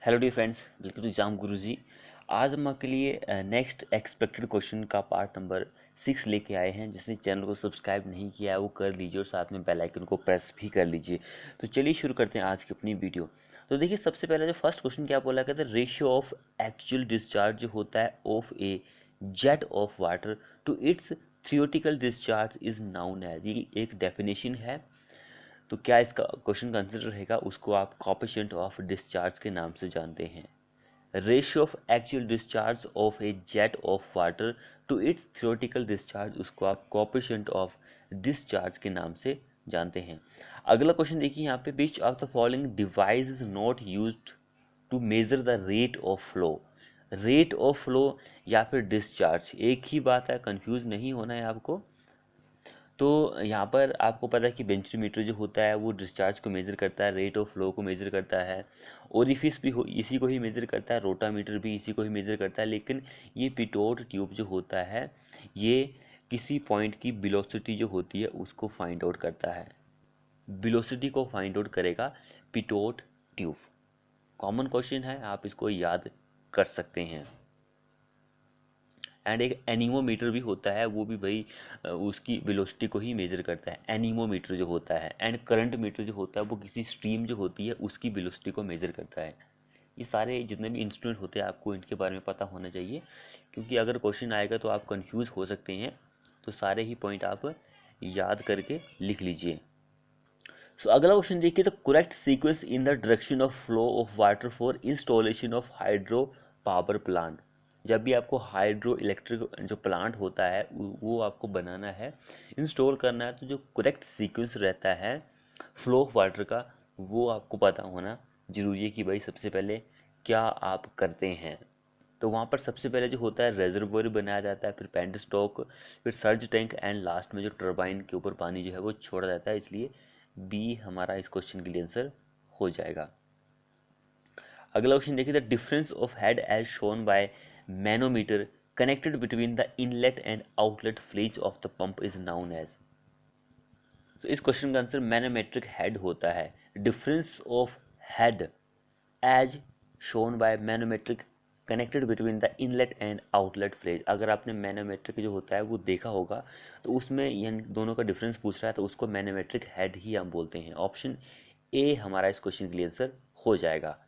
Hello dear friends, welcome to exam Guruji. आज हम आपके लिए नेक्स्ट एक्सपेक्टेड क्वेश्चन का पार्ट नंबर 6 लेके आए हैं। जिसने चैनल को सब्सक्राइब नहीं किया है वो कर लीजिए और साथ में बेल आइकन को प्रेस भी कर लीजिए। तो चलिए शुरू करते हैं आज की अपनी वीडियो। तो देखिए, सबसे पहले जो फर्स्ट क्वेश्चन क्या बोला गया था, रेशियो ऑफ एक्चुअल डिस्चार्ज जो होता है of a jet of water to its theoretical discharge is known as. ये एक डेफिनेशन है। तो क्या इसका क्वेश्चन का आंसर रहेगा, उसको आप कोएफिशिएंट ऑफ डिस्चार्ज के नाम से जानते हैं। Ratio of actual discharge of a jet of water to its theoretical discharge, उसको आप कोएफिशिएंट ऑफ डिस्चार्ज के नाम से जानते हैं। अगला क्वेश्चन देखिए यहाँ पे, which of the following device is not used to measure the rate of flow. Rate of flow या फिर डिस्चार्ज एक ही बात है, कंफ्यूज नहीं होना है आपको। तो यहाँ पर आपको पता है कि बेंचोमीटर जो होता है वो डिस्चार्ज को मेज़र करता है, रेट ऑफ फ्लो को मेज़र करता है, ओरिफिस भी इसी को ही मेज़र करता है, रोटामीटर भी इसी को ही मेज़र करता है। लेकिन ये पिटोट ट्यूब जो होता है ये किसी पॉइंट की वेलोसिटी जो होती है उसको फाइंड आउट करता है। वेलोसिटी को फाइंड आउट करेगा पिटोट ट्यूब। कॉमन क्वेश्चन है, आप इसको याद कर सकते हैं। एंड एक एनीमोमीटर भी होता है, वो भी भाई उसकी वेलोसिटी को ही मेजर करता है, एनीमोमीटर जो होता है। एंड करंट मीटर जो होता है वो किसी स्ट्रीम जो होती है उसकी वेलोसिटी को मेजर करता है। ये सारे जितने भी इंस्ट्रूमेंट होते हैं आपको इनके बारे में पता होना चाहिए, क्योंकि अगर क्वेश्चन आएगा तो आप कंफ्यूज हो सकते हैं। तो सारे ही पॉइंट आप याद करके लिख लीजिए। सो अगला क्वेश्चन देखिए, तो correct sequence in the direction of flow of water for installation of hydro power plant. जब भी आपको हाइड्रो इलेक्ट्रिक जो प्लांट होता है वो आपको बनाना है, इंस्टॉल करना है, तो जो करेक्ट सीक्वेंस रहता है फ्लो ऑफ वाटर का वो आपको पता होना जरूरी है कि भाई सबसे पहले क्या आप करते हैं। तो वहाँ पर सबसे पहले जो होता है रेजर्वोयर बनाया जाता है, फिर पेंट स्टॉक, फिर सर्ज टैंक, एंड लास्ट में जो टरबाइन के ऊपर पानी जो है वो छोड़ा जाता है। इसलिए बी हमारा इस क्वेश्चन के लिए आंसर हो जाएगा। अगला क्वेश्चन देखिए, the difference of head as shown by manometer connected between the inlet and outlet flange of the pump is known as. तो इस क्वेश्चन का आंसर मैनोमेट्रिक हेड होता है। Difference of head as shown by manometric connected between the inlet and outlet flange. अगर आपने manometric जो होता है वो देखा होगा तो उसमें इन दोनों का डिफरेंस पूछ रहा है, तो उसको मैनोमेट्रिक हेड ही हम बोलते हैं। ऑप्शन ए हमारा इस क्वेश्चन के लिए आंसर हो जाएगा।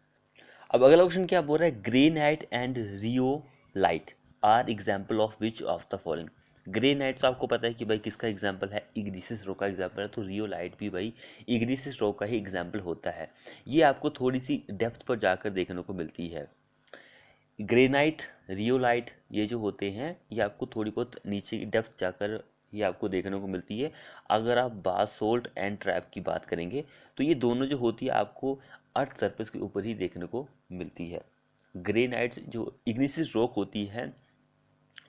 अब अगला क्वेश्चन क्या बोल रहा है, grey knight and rio light are example of which of the following. Grey knight तो आपको पता है कि भाई किसका एग्जाम्पल है, इग्निसिस रो का एग्जाम्पल है। तो रियो लाइट भी भाई इग्निसिस रो का ही एग्जाम्पल होता है। ये आपको थोड़ी सी डेप्थ पर जाकर देखने को मिलती है। ग्रेनाइट, रियोलाइट ये जो होते हैं ये आपको थोड़ी बहुत नीचे की डेप्थ जाकर ये आपको देखने को मिलती है। अगर आप बासाल्ट एंड ट्रैप की बात करेंगे तो ये दोनों जो होती है आपको अर्थ सरफेस के ऊपर ही देखने को मिलती है। ग्रेनाइट जो इग्निसिस रॉक होती है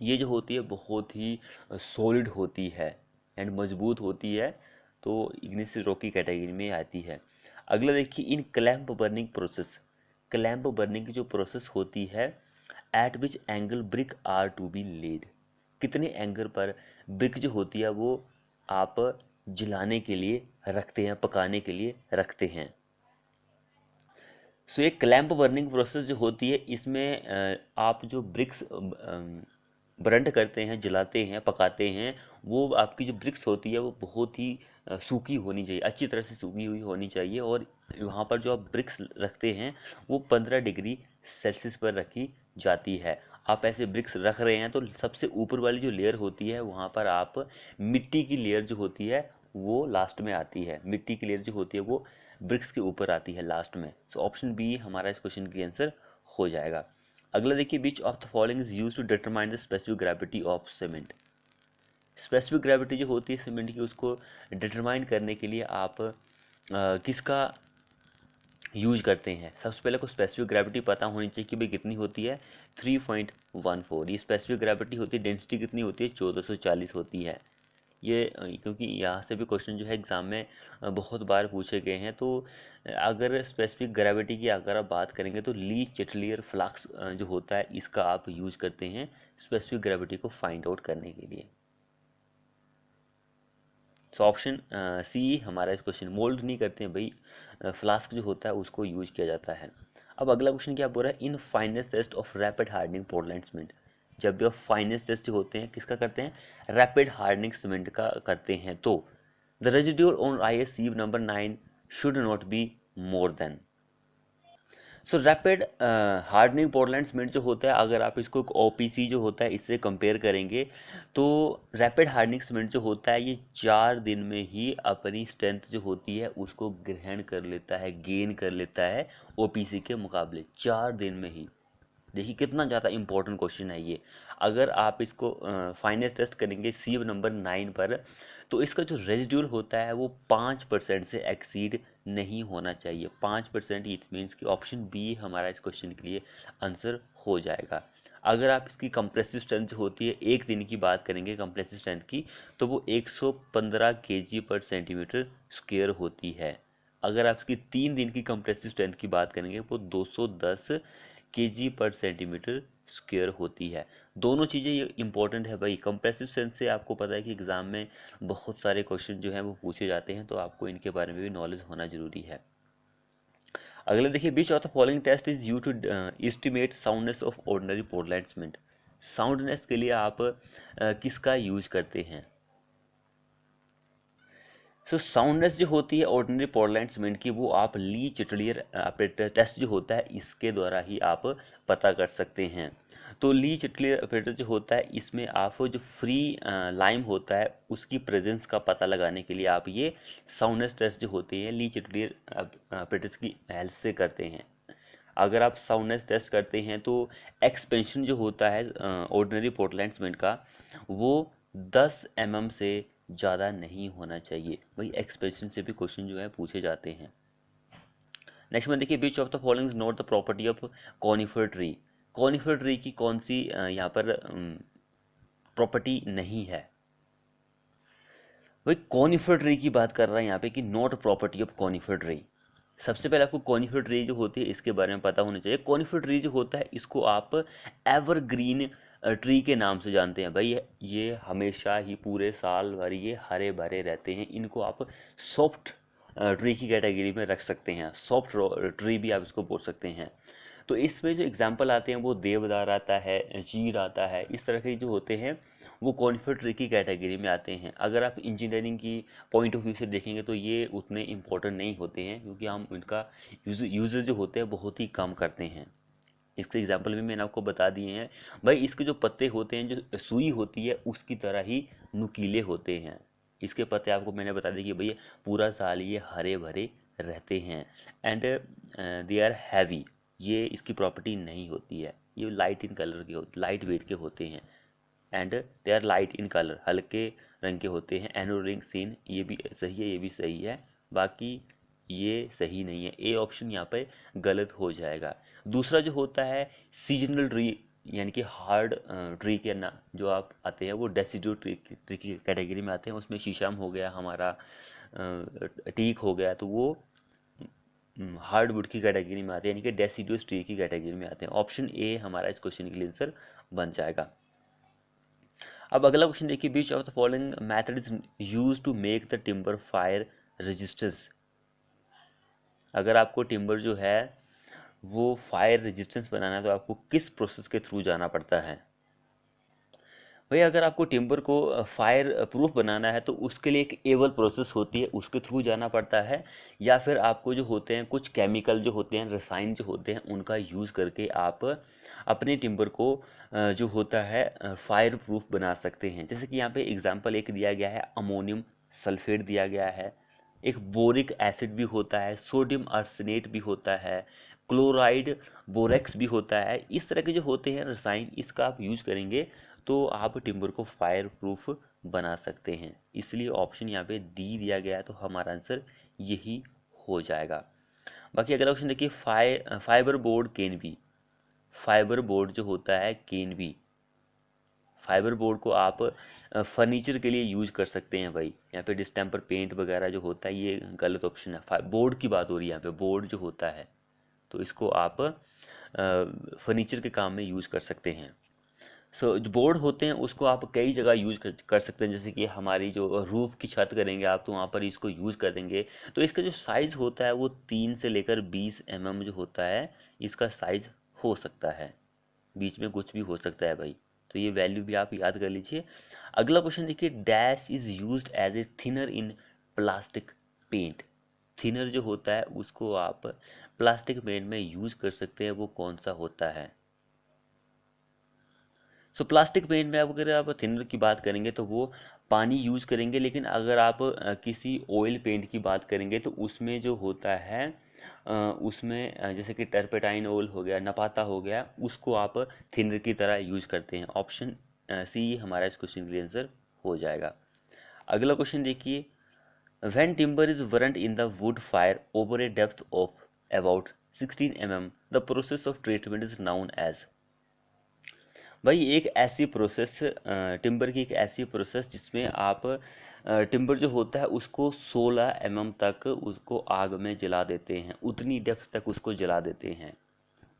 ये जो होती है बहुत ही सॉलिड होती है एंड मजबूत होती है, तो इग्निसिस रॉक की कैटेगरी में आती है। अगला देखिए, in clamp burning process, clamp burning की जो प्रोसेस होती है, at which angle brick are to be laid. कितने एंगल पर ब्रिक जो होती है वो आप जलाने के लिए रखते हैं, पकाने के लिए रखते हैं। सो ये क्लैंप बर्निंग प्रोसेस जो होती है इसमें आप जो ब्रिक्स बर्न करते हैं, जलाते हैं, पकाते हैं, वो आपकी जो ब्रिक्स होती है वो बहुत ही सूखी होनी चाहिए, अच्छी तरह से सूखी हुई होनी चाहिए। और वहाँ पर जो आप ब्रिक्स रखते हैं वो 15 डिग्री सेल्सियस पर रखी जाती है। आप ऐसे ब्रिक्स रख रहे हैं तो सबसे ऊपर वाली जो लेयर होती है वहाँ पर आप मिट्टी की लेयर जो होती है वो लास्ट में आती है। मिट्टी की लेयर जो होती है वो ब्रिक्स के ऊपर आती है लास्ट में। सो ऑप्शन बी हमारा इस क्वेश्चन का आंसर हो जाएगा। अगला देखिए, which of the following is used to determine the specific gravity of cement. Specific gravity जो होती है सीमेंट की उसको डिटरमाइन करने के लिए आप किसका यूज करते हैं। सबसे पहले को स्पेसिफिक ग्रेविटी पता होनी चाहिए कि भाई कितनी होती है, 3.14। ये स्पेसिफिक ग्रेविटी होती है। डेंसिटी कितनी होती है, 1440 होती है। ये क्योंकि यहाँ से भी क्वेश्चन जो है एग्ज़ाम में बहुत बार पूछे गए हैं। तो अगर स्पेसिफिक ग्रेविटी की अगर आप बात करेंगे तो ली चेटलियर फ्लक्स जो होता है इसका आप यूज करते हैं स्पेसिफिक ग्रेविटी को फाइंड आउट करने के लिए। तो ऑप्शन सी हमारा इस क्वेश्चन, मोल्ड नहीं करते हैं भाई, फ्लास्क जो होता है उसको यूज किया जाता है। अब अगला क्वेश्चन क्या बोल रहा है, in finest test of rapid hardening Portland cement. जब भी फाइनेस्ट टेस्ट होते हैं किसका करते हैं, रैपिड हार्डनिंग सीमेंट का करते हैं, तो the residual on IS sieve number 9 should not be more than. So rapid hardening Portland cement जो होता है, अगर आप इसको OPC जो होता है इससे कंपेयर करेंगे, तो रैपिड हार्डनिंग सीमेंट जो होता है ये 4 दिन में ही अपनी स्ट्रेंथ जो होती है उसको ग्रहण कर लेता है, गेन कर लेता है OPC के मुकाबले 4 दिन में ही। देखिए कितना ज़्यादा इंपॉर्टेंट क्वेश्चन है ये। अगर आप इसको फाइनेस्ट टेस्ट करेंगे सीव नंबर 9 पर, तो इसका जो रेजिड्यूल होता है वो 5% से एक्सीड नहीं होना चाहिए। 5%, इट मीन्स कि ऑप्शन बी हमारा इस क्वेश्चन के लिए आंसर हो जाएगा। अगर आप इसकी कंप्रेसिव स्ट्रेंथ जो होती है, एक दिन की बात करेंगे कंप्रेसिव स्ट्रेंथ की, तो वो 115 kg/cm² होती है। अगर आप इसकी 3 दिन की कंप्रेसिव स्ट्रेंथ की बात करेंगे वो 210 kg/cm² होती है। दोनों चीज़ें ये इंपॉर्टेंट है भाई। कंप्रेसिव स्ट्रेंथ से आपको पता है कि एग्जाम में बहुत सारे क्वेश्चन जो हैं वो पूछे जाते हैं, तो आपको इनके बारे में भी नॉलेज होना जरूरी है। अगला देखिए, which of the following test is use to estimate soundness of ordinary Portland cement. Soundness के लिए आप किसका यूज करते हैं। सो साउंडनेस जो होती है ऑर्डिनरी पोर्टलैंड सीमेंट की, वो आप ली चिटलियर ऑपरेटर टेस्ट जो होता है इसके द्वारा ही आप पता कर सकते हैं। तो ली चिटलियर ऑपरेटर जो होता है इसमें आप जो फ्री लाइम होता है उसकी प्रेजेंस का पता लगाने के लिए आप ये साउंडनेस टेस्ट जो होते हैं ली चिटलियर ऑपरेटर्स की हेल्प से करते हैं। अगर आप साउंडनेस टेस्ट करते हैं तो एक्सपेंशन जो होता है ऑर्डिनरी पोर्टलैंड सीमेंट का, वो 10 mm से ज़्यादा नहीं होना चाहिए। वही एक्सपेंशन से भी क्वेश्चन जो है पूछे जाते हैं। नेक्स्ट में देखिए, which of the following is not the property of conifer tree. Conifer tree की कौन सी यहाँ पर प्रॉपर्टी नहीं है। वही कॉनिफर ट्री की बात कर रहा है यहाँ पे कि not property of conifer tree. सबसे पहले आपको कॉनिफर ट्री जो होती है इसके बारे में पता होना चाहिए। कॉनिफर ट्री जो होता है इसको आप एवरग्रीन ट्री के नाम से जानते हैं भाई। ये हमेशा ही पूरे साल भर ये हरे भरे रहते हैं। इनको आप सॉफ्ट ट्री की कैटेगरी में रख सकते हैं। सॉफ्ट ट्री भी आप इसको बोल सकते हैं। तो इसमें जो एग्जाम्पल आते हैं वो देवदार आता है, चीड़ आता है, इस तरह के जो होते हैं वो कॉनिफर ट्री की कैटेगरी में आते हैं। अगर आप इंजीनियरिंग की पॉइंट ऑफ व्यू से देखेंगे तो ये उतने इम्पोर्टेंट नहीं होते हैं, क्योंकि हम इनका यूज़र जो होते हैं बहुत ही कम करते हैं। इसके एग्जाम्पल भी मैंने आपको बता दिए हैं भाई। इसके जो पत्ते होते हैं, जो सुई होती है उसकी तरह ही नुकीले होते हैं। इसके पत्ते आपको मैंने बता दिए कि भैया पूरा साल ये हरे भरे रहते हैं। एंड दे आर हैवी, ये इसकी प्रॉपर्टी नहीं होती है। ये लाइट इन कलर के लाइट वेट के होते हैं। And they are light in colour, हल्के रंग के होते हैं। एनोरिंग सीन, ये भी सही है, ये भी सही है, बाकी ये सही नहीं है। ए ऑप्शन यहाँ पे गलत हो जाएगा। दूसरा जो होता है सीजनल ट्री, यानी कि हार्ड ट्री के ना जो आप आते हैं वो डेसिड्यू ट्री की कैटेगरी में आते हैं। उसमें शीशम हो गया, हमारा टीक हो गया, तो वो हार्डवुड की कैटेगरी में आते हैं, यानी कि डेसिड्यूस ट्री की कैटेगरी में आते हैं। ऑप्शन ए हमारा इस क्वेश्चन के लिए आंसर बन जाएगा। अब अगला क्वेश्चन देखिए, which of the following method is use to make the timber fire resistance. अगर आपको टिम्बर जो है वो फायर रेजिस्टेंस बनाना है तो आपको किस प्रोसेस के थ्रू जाना पड़ता है। भाई अगर आपको टिम्बर को फायर प्रूफ बनाना है तो उसके लिए एक एवल प्रोसेस होती है, उसके थ्रू जाना पड़ता है। या फिर आपको जो होते हैं कुछ केमिकल जो होते हैं, रसायन जो होते हैं, उनका यूज़ करके आप अपने टिम्बर को जो होता है फायर प्रूफ बना सकते हैं। जैसे कि यहाँ पे एग्जांपल एक दिया गया है, अमोनियम सल्फेट दिया गया है, एक बोरिक एसिड भी होता है, सोडियम आर्सेनेट भी होता है, क्लोराइड बोरेक्स भी होता है। इस तरह के जो होते हैं रसायन, इसका आप यूज करेंगे तो आप टिम्बर को फायर प्रूफ बना सकते हैं। इसलिए ऑप्शन यहाँ पे डी दिया गया है, तो हमारा आंसर यही हो जाएगा। बाकी अगला क्वेश्चन देखिए, fibre board can be. Fibre board जो होता है कैन बी, फाइबर बोर्ड को आप फर्नीचर के लिए यूज कर सकते हैं भाई। यहाँ पे डिस्टेम्पर पेंट वगैरह जो होता है ये गलत ऑप्शन है। बोर्ड की बात हो रही है यहाँ पे, बोर्ड जो होता है, तो इसको आप फर्नीचर के काम में यूज कर सकते हैं। जो बोर्ड होते हैं उसको आप कई जगह यूज कर सकते हैं, जैसे कि हमारी जो रूफ की छत करेंगे आप, तो वहाँ पर इसको यूज़ कर देंगे। तो इसका जो साइज़ होता है वो 3 से लेकर 20 mm जो होता है इसका साइज़ हो सकता है, बीच में कुछ भी हो सकता है भाई। तो ये वैल्यू भी आप याद कर लीजिए। अगला क्वेश्चन देखिए, dash is used as a thinner in plastic paint. Thinner जो होता है उसको आप प्लास्टिक पेंट में यूज कर सकते हैं, वो कौन सा होता है? प्लास्टिक पेंट में अगर आप थिनर की बात करेंगे तो वो पानी यूज करेंगे, लेकिन अगर आप किसी ऑयल पेंट की बात करेंगे तो उसमें जो होता है उसमें जैसे कि टर्पेटाइन ऑयल हो गया, नपाता हो गया, उसको आप थिनर की तरह यूज करते हैं। ऑप्शन सी हमारा इस क्वेश्चन के लिए आंसर हो जाएगा। अगला क्वेश्चन देखिए, when timber is burned in the wood fire over a depth of about 16 mm the process of treatment is known as. भाई एक ऐसी प्रोसेस, टिम्बर की एक ऐसी प्रोसेस जिसमें आप टिम्बर जो होता है उसको 16 mm तक उसको आग में जला देते हैं, उतनी डेप्थ तक उसको जला देते हैं।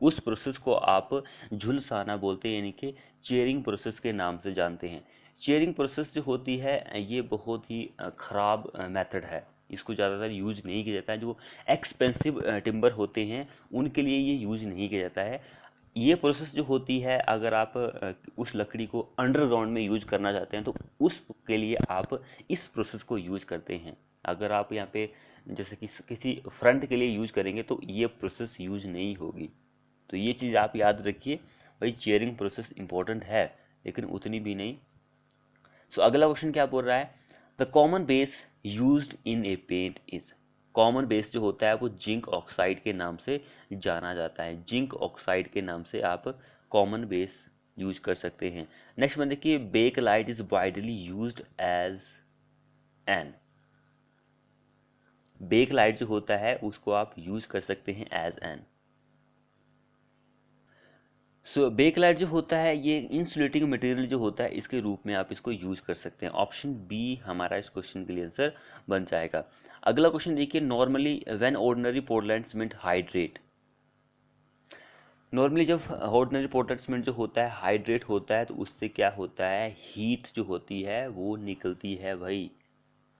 उस प्रोसेस को आप झुलसाना बोलते हैं, यानी कि चेयरिंग प्रोसेस के नाम से जानते हैं। चेयरिंग प्रोसेस जो होती है ये बहुत ही ख़राब मेथड है, इसको ज़्यादातर यूज नहीं किया जाता है। जो एक्सपेंसिव टिम्बर होते हैं उनके लिए ये यूज नहीं किया जाता है। ये प्रोसेस जो होती है, अगर आप उस लकड़ी को अंडरग्राउंड में यूज करना चाहते हैं तो उसके लिए आप इस प्रोसेस को यूज करते हैं। अगर आप यहाँ पे जैसे कि किसी फ्रंट के लिए यूज करेंगे तो ये प्रोसेस यूज नहीं होगी। तो ये चीज़ आप याद रखिए भाई, चेयरिंग प्रोसेस इंपॉर्टेंट है लेकिन उतनी भी नहीं। अगला क्वेश्चन क्या बोल रहा है, the common base used in a paint is. Common base जो होता है वो जिंक ऑक्साइड के नाम से जाना जाता है। जिंक ऑक्साइड के नाम से आप कॉमन बेस यूज कर सकते हैं। नेक्स्ट में देखिए, Bakelite is widely used as an. Bakelite जो होता है उसको आप यूज कर सकते हैं एज एन। बेक लाइट जो होता है ये इंसुलेटिंग मटेरियल जो होता है इसके रूप में आप इसको यूज कर सकते हैं। ऑप्शन बी हमारा इस क्वेश्चन के लिए आंसर बन जाएगा। अगला क्वेश्चन देखिए, normally when ordinary Portland cement hydrate. Normally जब ऑर्डिनरी पोर्टलैंड सीमेंट जो होता है हाइड्रेट होता है तो उससे क्या होता है, हीट जो होती है वो निकलती है भाई,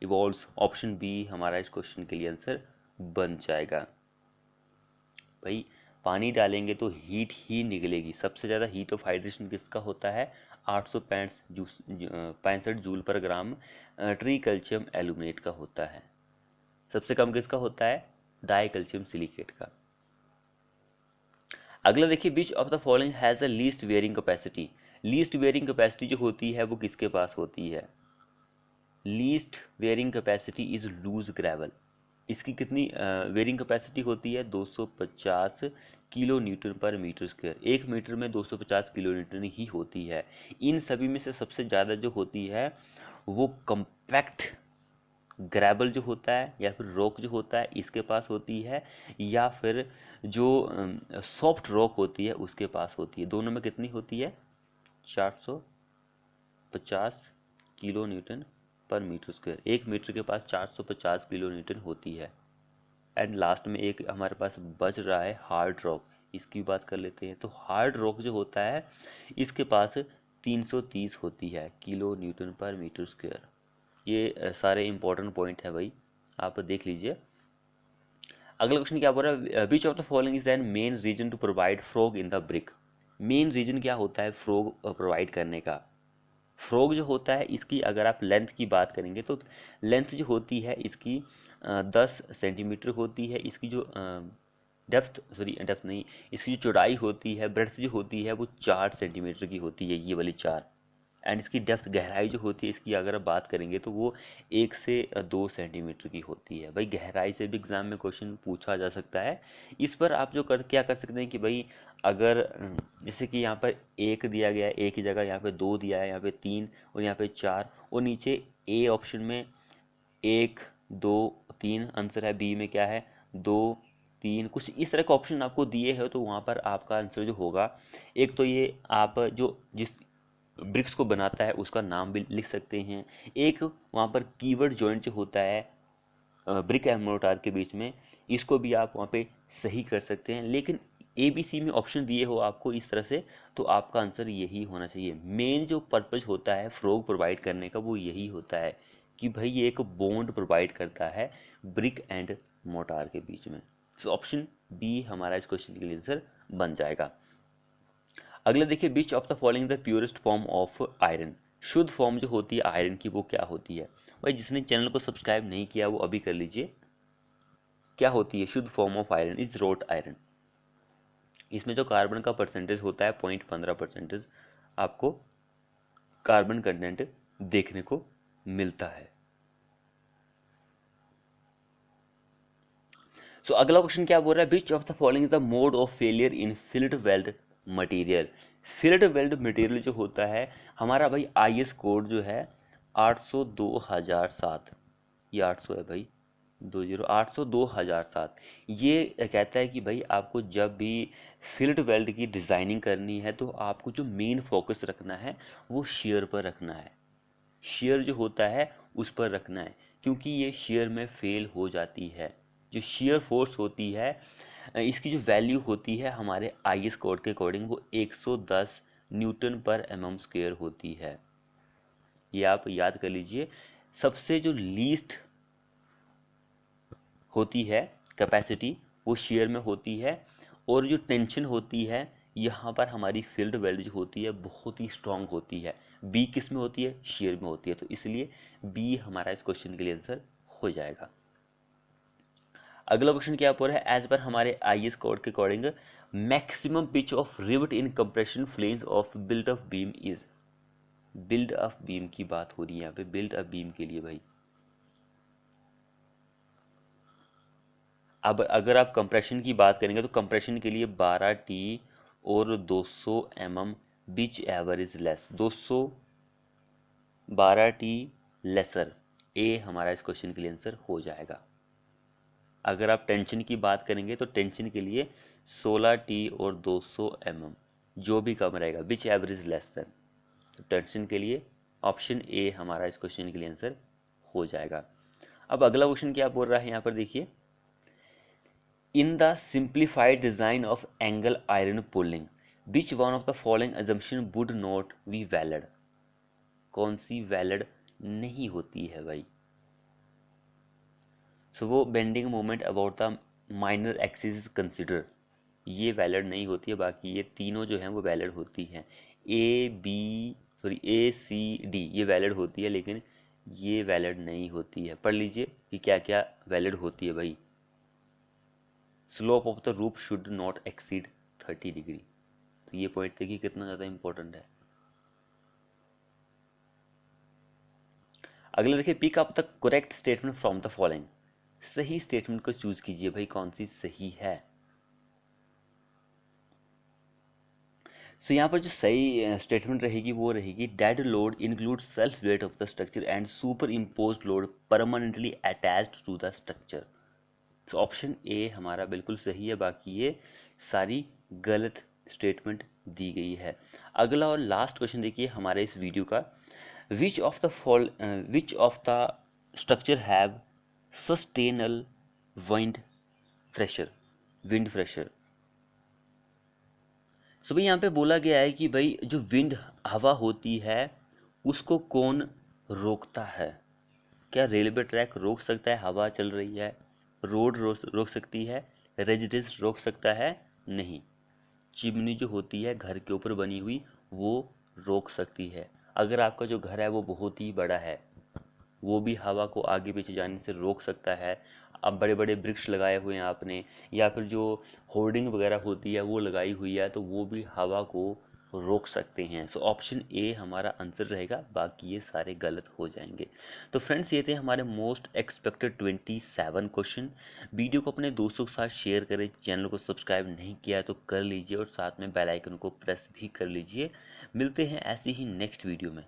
इवॉल्व्स। ऑप्शन बी हमारा इस क्वेश्चन के लिए आंसर बन जाएगा। भाई पानी डालेंगे तो हीट ही निकलेगी। सबसे ज़्यादा हीट ऑफ हाइड्रेशन किसका होता है, 865 जूल पर ग्राम ट्री कैल्शियम एल्यूमिनेट का होता है। सबसे कम किसका होता है, डाई कैल्शियम सिलिकेट का। अगला देखिए, which of the following has the least bearing capacity. Least bearing capacity जो होती है वो किसके पास होती है, least bearing capacity is loose gravel. इसकी कितनी वेयरिंग कैपेसिटी होती है, 250 किलो न्यूटन पर मीटर स्क्वायर। एक मीटर में 250 किलो न्यूटन ही होती है। इन सभी में से सबसे ज़्यादा जो होती है वो कम्पैक्ट ग्रेवल जो होता है या फिर रॉक जो होता है इसके पास होती है, या फिर जो सॉफ्ट रॉक होती है उसके पास होती है। दोनों में कितनी होती है, 450 किलो न्यूटन पर मीटर स्क्वायर। एक मीटर के पास 450 किलो न्यूटन होती है। एंड लास्ट में एक हमारे पास बच रहा है हार्ड रॉक, इसकी बात कर लेते हैं। तो हार्ड रॉक जो होता है इसके पास 330 होती है किलो न्यूटन पर मीटर स्क्वायर। ये सारे इंपॉर्टेंट पॉइंट है भाई, आप देख लीजिए। अगला क्वेश्चन क्या बोल रहा है, which of the following is an main reason to provide frog in the brick. Main reason क्या होता है फ्रॉग प्रोवाइड करने का। फ्रॉग जो होता है इसकी अगर आप लेंथ की बात करेंगे तो लेंथ जो होती है इसकी 10 सेंटीमीटर होती है। इसकी जो डेप्थ नहीं, इसकी जो चौड़ाई होती है, ब्रेड्थ जो होती है वो 4 सेंटीमीटर की होती है, ये वाली 4। एंड इसकी डेप्थ गहराई जो होती है इसकी अगर आप बात करेंगे तो वो 1 से 2 सेंटीमीटर की होती है। भाई गहराई से भी एग्जाम में क्वेश्चन पूछा जा सकता है। इस पर आप जो क्या कर सकते हैं कि भाई अगर जैसे कि यहाँ पर 1 दिया गया है एक ही जगह, यहाँ पे 2 दिया है, यहाँ पे 3 और यहाँ पे 4, और नीचे ए ऑप्शन में 1 2 3 आंसर है, बी में क्या है 2 3, कुछ इस तरह के ऑप्शन आपको दिए हैं तो वहाँ पर आपका आंसर जो होगा, एक तो ये आप जो जिस ब्रिक्स को बनाता है उसका नाम भी लिख सकते हैं। एक वहाँ पर कीवर्ड जॉइंट जो होता है ब्रिक एंड मोर्टार के बीच में, इसको भी आप वहाँ पे सही कर सकते हैं। लेकिन ABC में ऑप्शन दिए हो आपको इस तरह से, तो आपका आंसर यही होना चाहिए। मेन जो पर्पज होता है फ्रॉग प्रोवाइड करने का वो यही होता है कि भाई ये एक बॉन्ड प्रोवाइड करता है ब्रिक एंड मोटार के बीच में। सो ऑप्शन बी हमारा इस क्वेश्चन के लिए आंसर बन जाएगा। अगला देखिए, which of the following the purest form of iron. शुद्ध फॉर्म जो होती है आयरन की वो क्या होती है? भाई जिसने चैनल को सब्सक्राइब नहीं किया वो अभी कर लीजिए। क्या होती है शुद्ध form of iron? Is road iron. इसमें जो कार्बन का परसेंटेज होता है 0.15% आपको कार्बन कंटेंट देखने को मिलता है। सो अगला क्वेश्चन क्या बोल रहा है? Which of the following the mode of failure in filled weld material. Filled weld material जो होता है हमारा भाई IS कोड जो है 802,007, ये 800 है भाई, 802,007। ये कहता है कि भाई आपको जब भी फील्ड वेल्ड की डिज़ाइनिंग करनी है तो आपको जो मेन फोकस रखना है वो शेयर पर रखना है। शेयर जो होता है उस पर रखना है, क्योंकि ये शेयर में फेल हो जाती है। जो शेयर फोर्स होती है इसकी जो वैल्यू होती है हमारे IS कोड के अकॉर्डिंग वो 110 न्यूटन पर mm² होती है। ये आप याद कर लीजिए। सबसे जो लीस्ट होती है कैपेसिटी वो शेयर में होती है, और जो टेंशन होती है यहाँ पर हमारी फील्ड वेल्ड जो होती है बहुत ही स्ट्रांग होती है। बी किस में होती है? शेयर में होती है। तो इसलिए बी हमारा इस क्वेश्चन के लिए आंसर हो जाएगा। अगला क्वेश्चन क्या बोल रहा है? एज पर हमारे IS कोड के according maximum pitch of rivet in compression flange of built of beam is. Build of beam की बात हो रही है यहाँ पे, बिल्ड ऑफ बीम के लिए भाई। अब अगर आप कंप्रेशन की बात करेंगे तो कंप्रेशन के लिए 12T और 200 mm बीच एवरेज लेस, 212T लेसर। ए हमारा इस क्वेश्चन के लिए आंसर हो जाएगा। अगर आप टेंशन की बात करेंगे तो टेंशन के लिए 16T और 200 mm जो भी कम रहेगा बीच एवरेज लेस देन। तो टेंशन के लिए ऑप्शन ए हमारा इस क्वेश्चन के लिए आंसर हो जाएगा। अब अगला क्वेश्चन क्या बोल रहा है यहाँ पर देखिए, in the simplified design of angle iron pulling which one of the following assumption would not be valid? कौन सी वैलिड नहीं होती है भाई? सो वो bending moment about the minor axis consider, ये वैलिड नहीं होती है। बाकी ये तीनों जो हैं वो वैलिड होती हैं। A C D ये वैलिड होती है, लेकिन ये वैलिड नहीं होती है। पढ़ लीजिए कि क्या क्या वैलिड होती है भाई। Slope of the roof should not exceed 30 degree. तो ये पॉइंट देखिए कितना ज़्यादा इंपॉर्टेंट है। अगला देखिए, pick up the correct statement from the following. सही स्टेटमेंट को चूज कीजिए भाई, कौन सी सही है। सो यहाँ पर जो सही स्टेटमेंट रहेगी वो रहेगी, dead load include self weight of the structure and superimpose load permanently attached to the structure. तो ऑप्शन ए हमारा बिल्कुल सही है, बाकी ये सारी गलत स्टेटमेंट दी गई है। अगला और लास्ट क्वेश्चन देखिए हमारे इस वीडियो का, which of the structure have sustained wind pressure. So भाई यहाँ पे बोला गया है कि भाई जो विंड हवा होती है उसको कौन रोकता है? क्या रेलवे ट्रैक रोक सकता है? हवा चल रही है, रोड रोक सकती है, रेजिडेंस रोक सकता है? नहीं। चिमनी जो होती है घर के ऊपर बनी हुई वो रोक सकती है। अगर आपका जो घर है वो बहुत ही बड़ा है वो भी हवा को आगे पीछे जाने से रोक सकता है। अब बड़े बड़े वृक्ष लगाए हुए हैं आपने, या फिर जो होर्डिंग वगैरह होती है वो लगाई हुई है, तो वो भी हवा को रोक सकते हैं। सो ऑप्शन ए हमारा आंसर रहेगा, बाकी ये सारे गलत हो जाएंगे। तो फ्रेंड्स ये थे हमारे मोस्ट एक्सपेक्टेड 27 क्वेश्चन। वीडियो को अपने दोस्तों के साथ शेयर करें, चैनल को सब्सक्राइब नहीं किया है तो कर लीजिए, और साथ में बेल आइकन को प्रेस भी कर लीजिए। मिलते हैं ऐसी ही नेक्स्ट वीडियो में।